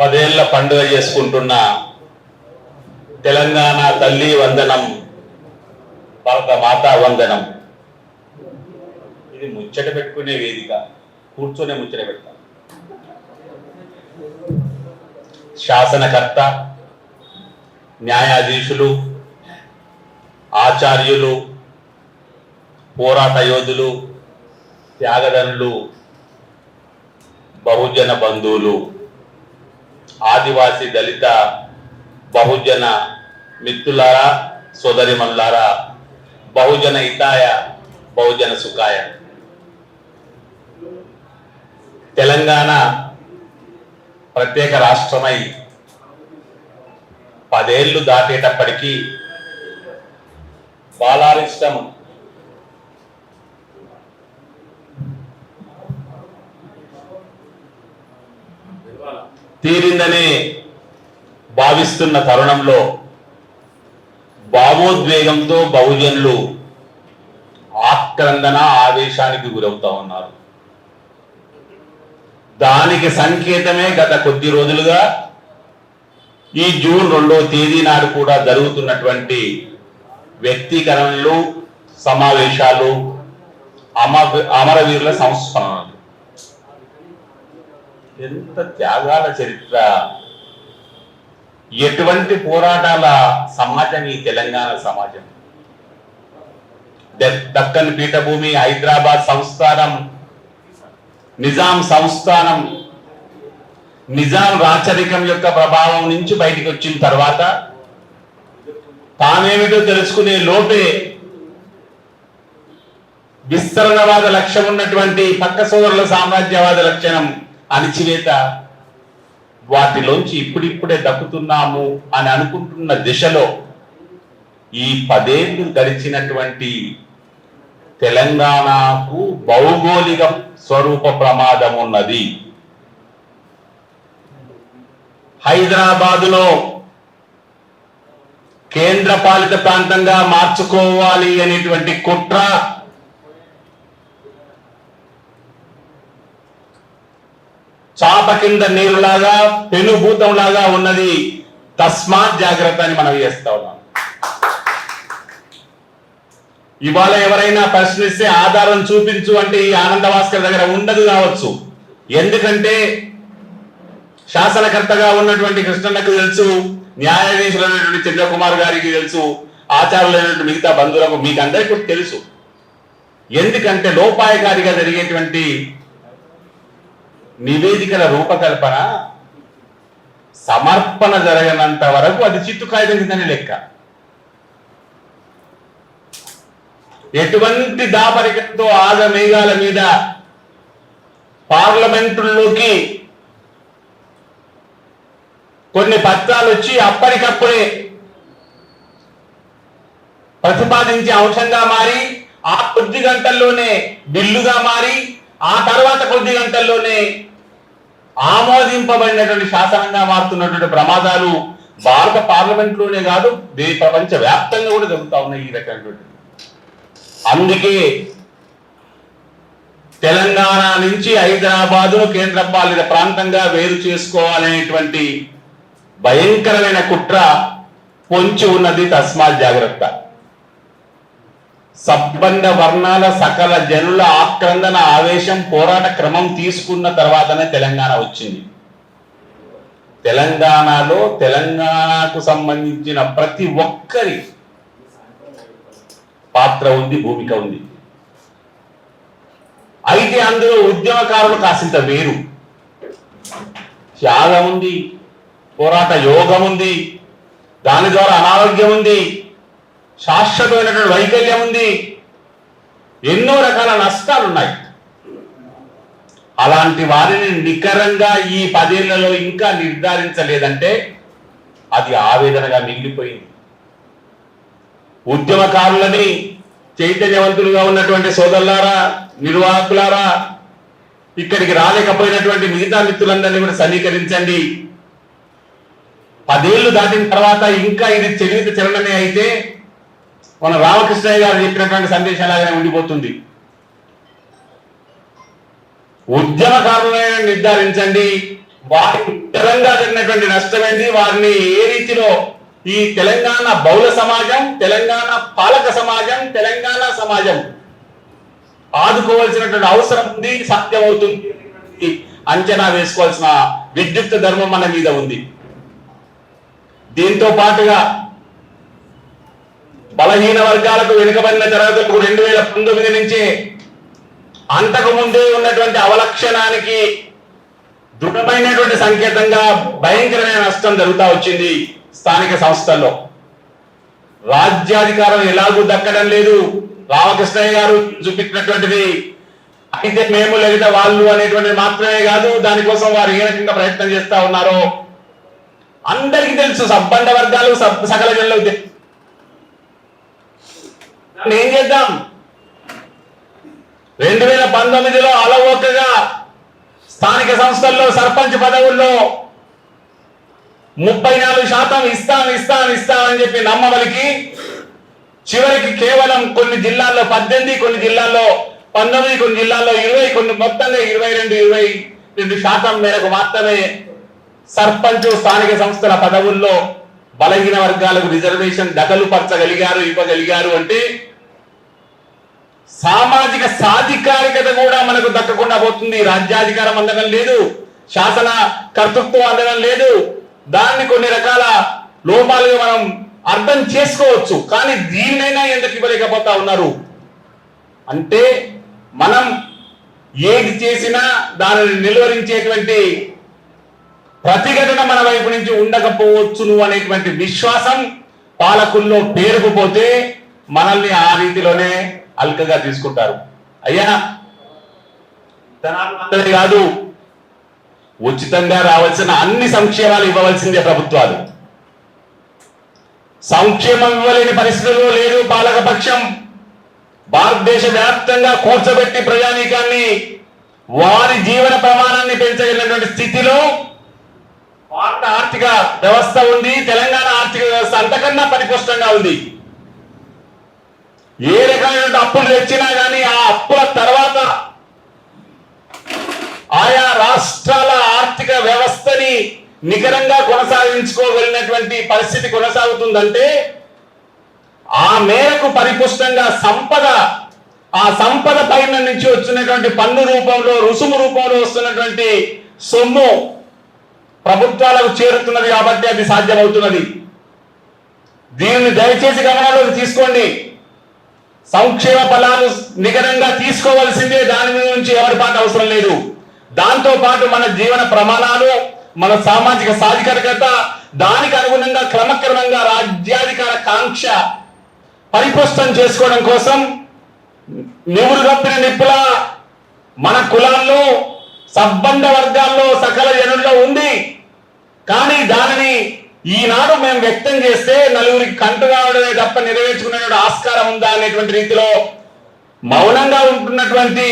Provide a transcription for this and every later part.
10 ఏళ్ల పండుగ చేసుకుంటున్న తెలంగాణ తల్లి వందనం, భారత మాతా వందనం. ఇది ముచ్చట పెట్టుకునే వేదిక, కూర్చొనే ముచ్చట పెడతాం. శాసనకర్త, న్యాయాధీశులు, ఆచార్యులు, పోరాట యోధులు, త్యాగదనులు, బహుజన బంధువులు, ఆదివాసీ దళిత బహుజన మిత్రులారా, సోదరిమల్లారా, బహుజన హితాయ బహుజన సుఖాయ. తెలంగాణ ప్రత్యేక రాష్ట్రమై 10 ఏళ్లు దాటేటప్పటికీ బాలారిష్టం తీరిందనే భావిస్తున్న తరుణంలో భావోద్వేగంతో బహుజనులు ఆక్రందన, ఆవేశానికి గురవుతా ఉన్నారు. దానికి సంకేతమే గత కొద్ది రోజులుగా ఈ జూన్ 2వ తేదీ నాడు కూడా జరుగుతున్నటువంటి వ్యక్తీకరణలు, సమావేశాలు, అమరవీరుల సంస్మరణలు. ఎంత త్యాగాల చరిత్ర, ఎటువంటి పోరాటాల సమాజం ఈ తెలంగాణ సమాజం. దక్కన్ పీఠభూమి, హైదరాబాద్ సంస్థానం, నిజాం సంస్థానం, నిజాం రాచరికం యొక్క ప్రభావం నుంచి బయటికి వచ్చిన తర్వాత తానేమిటో తెలుసుకునే లోపే విస్తరణవాద లక్ష్యం ఉన్నటువంటి పక్క సోదరుల సామ్రాజ్యవాద లక్షణం అణిచివేత, వాటిలోంచి ఇప్పుడిప్పుడే దక్కుతున్నాము అని అనుకుంటున్న దిశలో ఈ 10 ఏళ్లు గడిచినటువంటి తెలంగాణకు భౌగోళిక స్వరూప ప్రమాదం ఉన్నది. హైదరాబాదులో కేంద్ర పాలిత ప్రాంతంగా మార్చుకోవాలి అనేటువంటి కుట్ర చాప కింద నీరులాగా, పెనుభూతంలాగా ఉన్నది. తస్మాత్ జాగ్రత్త అని మనం చేస్తా ఉన్నాం. ఇవాళ ఎవరైనా ప్రశ్నిస్తే ఆధారం చూపించు అంటే ఈ ఆనంద భాస్కర్ దగ్గర ఉండదు కావచ్చు. ఎందుకంటే శాసనకర్తగా ఉన్నటువంటి కృష్ణన్నకు తెలుసు, న్యాయాధీశులైనటువంటి చంద్రకుమార్ గారికి తెలుసు, ఆచార్యులైనటువంటి మిగతా బంధువులకు, మీకు అందరికీ తెలుసు. ఎందుకంటే లోపాయకారిగా జరిగేటువంటి నివేదికల రూపకల్పన, సమర్పణ జరగనంత వరకు అది చిత్తు కాగితం కిందనే లెక్క. ఎటువంటి దాపరికంతో ఆగమేఘాల మీద పార్లమెంటుల్లోకి కొన్ని పత్రాలు వచ్చి అప్పటికప్పుడే ప్రతిపాదించే అంశంగా మారి, ఆ కొద్ది గంటల్లోనే బిల్లుగా మారి, ఆ తర్వాత కొద్ది గంటల్లోనే ఆమోదింపబడినటువంటి శాసనంగా మారుతున్నటువంటి ప్రమాదాలు భారత పార్లమెంట్లోనే కాదు, ప్రపంచ వ్యాప్తంగా కూడా జరుగుతూ ఉన్నాయి ఈ రకమైనటువంటి. అందుకే తెలంగాణ నుంచి హైదరాబాదును కేంద్ర పాలిత ప్రాంతంగా వేరు చేసుకోవాలనేటువంటి భయంకరమైన కుట్ర పొంచి ఉన్నది. తస్మాత్ జాగ్రత్త. సబ్బండ వర్ణాల సకల జనుల ఆక్రందన, ఆవేశం, పోరాట క్రమం తీసుకున్న తర్వాతనే తెలంగాణ వచ్చింది. తెలంగాణలో తెలంగాణకు సంబంధించిన ప్రతి ఒక్కరి పాత్ర ఉంది, భూమిక ఉంది. అయితే అందులో ఉద్యమకారులు కాసింత వేరు. త్యాగం ఉంది, పోరాట యోగం ఉంది, దాని ద్వారా అనారోగ్యం ఉంది, శాశ్వతమైనటువంటి వైకల్యం ఉంది, ఎన్నో రకాల నష్టాలు ఉన్నాయి. అలాంటి వారిని నికరంగా ఈ 10 ఏళ్లలో ఇంకా నిర్ధారించలేదంటే అది ఆవేదనగా మిగిలిపోయింది. ఉద్యమకారులని, చైతన్యవంతులుగా ఉన్నటువంటి సోదరులారా, నిర్వాహకులారా, ఇక్కడికి రాలేకపోయినటువంటి మిగతా మిత్రులందరినీ కూడా సమీకరించండి. 10 ఏళ్లు దాటిన తర్వాత ఇంకా ఇది చరిత్ర చరణమే అయితే మన రామకృష్ణయ్య గారు చెప్పినటువంటి సందేశాలాగానే ఉండిపోతుంది. ఉద్యమకారులను నిర్ధారించండి, వారి పరంగా జరిగినటువంటి నష్టమైంది, వారిని ఏ రీతిలో ఈ తెలంగాణ బహుళ సమాజం, తెలంగాణ పాలక సమాజం, తెలంగాణ సమాజం ఆదుకోవాల్సినటువంటి అవసరం ఉంది, సాధ్యమవుతుంది అంచనా వేసుకోవాల్సిన విద్యుక్త ధర్మం మన మీద ఉంది. దీంతో పాటుగా బలహీన వర్గాలకు, వెనుకబడిన తరగతులకు 2019 నుంచే అంతకు ముందే ఉన్నటువంటి అవలక్షణానికి దృఢమైనటువంటి సంకేతంగా భయంకరమైన నష్టం జరుగుతూ వచ్చింది. స్థానిక సంస్థల్లో రాజ్యాధికారం ఎలాగూ దక్కడం లేదు. రామకృష్ణయ్య గారు చూపించినటువంటిది అయితే మేము లేదా వాళ్ళు అనేటువంటిది మాత్రమే కాదు, దానికోసం వారు ఏ రకంగా ప్రయత్నం చేస్తా ఉన్నారో అందరికీ తెలుసు. సబ్బండ వర్గాలు సకల జనులకు తెలుసు. ఏం చేద్దాం? 2019లో అలవోకగా స్థానిక సంస్థల్లో సర్పంచ్ పదవుల్లో 34% ఇస్తామని చెప్పి నమ్మవలికి చివరికి కేవలం కొన్ని జిల్లాల్లో 18, కొన్ని జిల్లాల్లో 19, కొన్ని జిల్లాల్లో 20, కొన్ని మొత్తంగా 22% మేరకు మాత్రమే సర్పంచ్ స్థానిక సంస్థల పదవుల్లో బలహీన వర్గాలకు రిజర్వేషన్ ఇవ్వగలిగారు అంటే సామాజిక సాధికారికత కూడా మనకు దక్కకుండా పోతుంది. రాజ్యాధికారం అందడం లేదు, శాసన కర్తృత్వం అందడం లేదు. దాన్ని కొన్ని రకాల లోపాలుగా మనం అర్థం చేసుకోవచ్చు. కానీ దీన్నైనా ఎందుకు ఇవ్వలేకపోతా ఉన్నారు అంటే మనం ఏది చేసినా దానిని నిలువరించేటువంటి ప్రతిఘటన మన వైపు నుంచి ఉండకపోవచ్చును అనేటువంటి విశ్వాసం పాలకుల్లో పేరుకుపోతే మనల్ని ఆ రీతిలోనే అల్కగా తీసుకుంటారు. అయ్యా ధనాత్మకమే కాదు, ఉచితంగా రావాల్సిన అన్ని సంక్షేమాలు ఇవ్వవలసిందే ప్రభుత్వాలు. సంక్షేమం ఇవ్వలేని పరిస్థితుల్లో లేదు పాలకపక్షం. భారతదేశ వ్యాప్తంగా కూర్చోబెట్టి ప్రజానీకాన్ని వారి జీవన ప్రమాణాన్ని పెంచగలిగినటువంటి స్థితిలో భారత ఆర్థిక వ్యవస్థ ఉంది. తెలంగాణ ఆర్థిక వ్యవస్థ అంతకన్నా పరిపుష్టంగా ఉంది. ఏ రకమైన అప్పులు తెచ్చినా కానీ ఆ అప్పుల తర్వాత ఆయా రాష్ట్రాల ఆర్థిక వ్యవస్థని నికరంగా కొనసాగించుకోగలిగినటువంటి పరిస్థితి కొనసాగుతుందంటే ఆ మేరకు పరిపుష్టంగా ఆ సంపద పైన నుంచి వచ్చినటువంటి పన్ను రూపంలో, రుసుము రూపంలో వస్తున్నటువంటి సొమ్ము ప్రభుత్వాలకు చేరుతున్నది కాబట్టి అది సాధ్యమవుతున్నది. దీనిని దయచేసి గమనంలోకి తీసుకోండి. సంక్షేమ ఫలాలు నికరంగా తీసుకోవాల్సిందే, దాని మీద నుంచి ఎవరి పాట అవసరం లేదు. దాంతో పాటు మన జీవన ప్రమాణాలు, మన సామాజిక సాధికారికత, దానికి అనుగుణంగా క్రమక్రమంగా రాజ్యాధికార కాంక్ష పరిపుష్టం చేసుకోవడం కోసం నివురుగప్పిన నిప్పుల మన కులాల్లో, సబ్బండ వర్గాల్లో, సకల జనుల్లో ఉంది. కానీ దానిని ఈనాడు మేము వ్యక్తం చేస్తే నలుగురికి కంటు కావడమే తప్ప నెరవేర్చుకునే ఆస్కారం ఉందా అనేటువంటి రీతిలో మౌనంగా ఉంటున్నటువంటి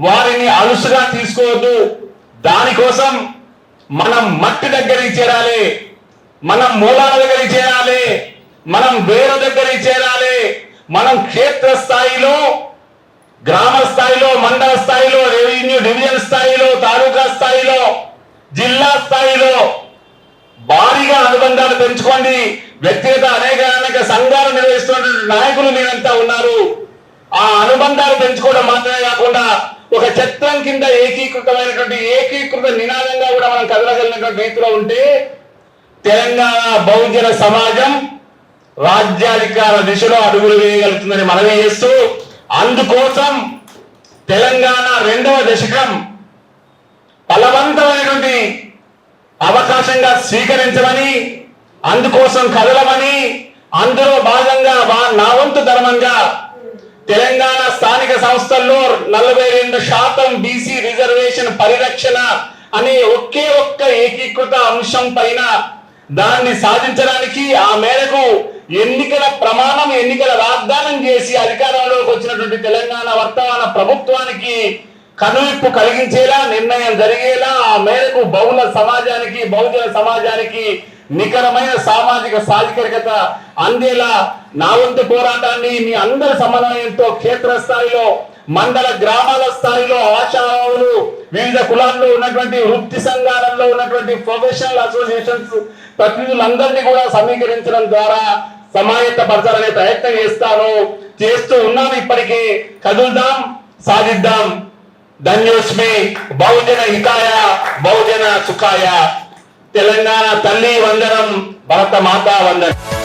వారిని అలుసుగా తీసుకోవద్దు. దానికోసం మనం మట్టి దగ్గరికి చేరాలి, మనం మూలాల దగ్గరికి చేరాలి, మనం వేరు దగ్గరికి చేరాలి. మనం క్షేత్ర స్థాయిలో, గ్రామ స్థాయిలో, మండల స్థాయిలో, రెవెన్యూ డివిజన్ స్థాయిలో, తాలూకా స్థాయిలో, జిల్లా స్థాయిలో భారీగా అనుబంధాలు పెంచుకోండి. వ్యక్తిగత అనేక సంఘాలు నిర్వహిస్తున్నటువంటి నాయకులు మీరంతా ఉన్నారు. ఆ అనుబంధాలు పెంచుకోవడం మాత్రమే కాకుండా ఒక చట్రం కింద ఏకీకృత నినాదంగా కూడా మనం కదలగలిగినటువంటి రీతిలో ఉంటే తెలంగాణ బహుజన సమాజం రాజ్యాధికార దిశలో అడుగులు వేయగలుగుతుందని మనవి చేస్తూ, అందుకోసం తెలంగాణ 2వ దశకం బలవంతమైనటువంటి అవకాశంగా స్వీకరించమని, అందుకోసం కదలమని, అందులో భాగంగా నా వంతు ధర్మంగా తెలంగాణ స్థానిక సంస్థల్లో 42% బీసీ రిజర్వేషన్ పరిరక్షణ అనే ఒకే ఒక్క ఏకీకృత అంశం పైన దాన్ని సాధించడానికి ఆ మేరకు ఎన్నికల ప్రమాణం, ఎన్నికల వాగ్దానం చేసి అధికారంలోకి వచ్చినటువంటి తెలంగాణ వర్తమాన ప్రభుత్వానికి కనువిప్పు కలిగించేలా, నిర్ణయం జరిగేలా, ఆ మేరకు బహుజన సమాజానికి నికరమైన సామాజిక సాధికారికత అందేలా నా వంతు పోరాటాన్ని మీ అందరి సమన్వయంతో క్షేత్రస్థాయిలో మండల గ్రామాల స్థాయిలో ఆశాలు, వివిధ కులాల్లో ఉన్నటువంటి వృత్తి సంఘాలలో ఉన్నటువంటి ప్రొఫెషనల్ అసోసియేషన్స్ ప్రతినిధులందరినీ కూడా సమీకరించడం ద్వారా సమాయత్తపరచాలనే ప్రయత్నం చేస్తూ ఉన్నాను. ఇప్పటికీ కదులుదాం, సాధిద్దాం. ధన్యోస్మి. బహుజన హితాయ, బహుజన సుఖాయ. తెలంగాణ తల్లి వందనం, భరత మాతా వందనం.